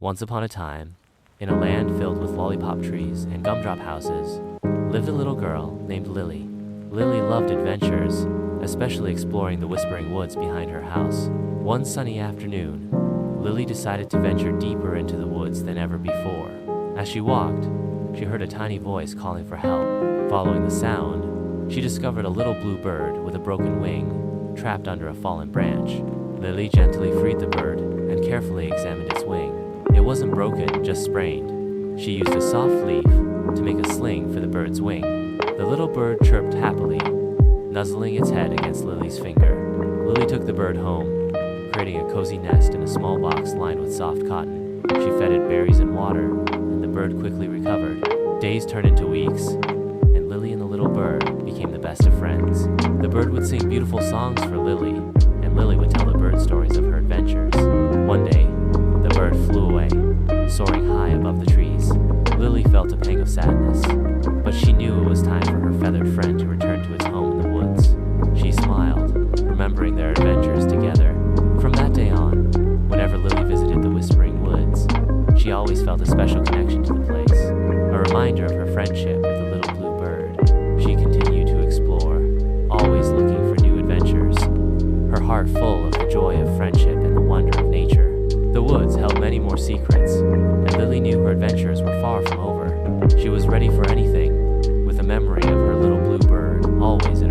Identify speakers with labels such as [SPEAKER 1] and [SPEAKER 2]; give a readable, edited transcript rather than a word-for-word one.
[SPEAKER 1] Once upon a time, in a land filled with lollipop trees and gumdrop houses, lived a little girl named Lily. Lily loved adventures, especially exploring the whispering woods behind her house. One sunny afternoon, Lily decided to venture deeper into the woods than ever before. As she walked, she heard a tiny voice calling for help. Following the sound, she discovered a little blue bird with a broken wing, trapped under a fallen branch. Lily gently freed the bird and carefully examined its wing. It wasn't broken, just sprained. She used a soft leaf to make a sling for the bird's wing. The little bird chirped happily, nuzzling its head against Lily's finger. Lily took the bird home, creating a cozy nest in a small box lined with soft cotton. She fed it berries and water, and the bird quickly recovered. Days turned into weeks, and Lily and the little bird became the best of friends. The bird would sing beautiful songs for Lily, and Lily would tell the bird stories of her adventures. One day, the bird flew away, soaring high above the trees. Lily felt a pang of sadness, but she knew it was time for her feathered friend to return to its home in the woods. She smiled, remembering their adventures together. From that day on, whenever Lily visited the Whispering Woods, she always felt a special connection to the place, a reminder of her friendship with the little blue bird. She continued to explore, always looking for new adventures, her heart full of the joy of friendship and the wonder of nature. The woods held many more secrets, and Lily knew her adventures were far from over. She was ready for anything, with a memory of her little blue bird always in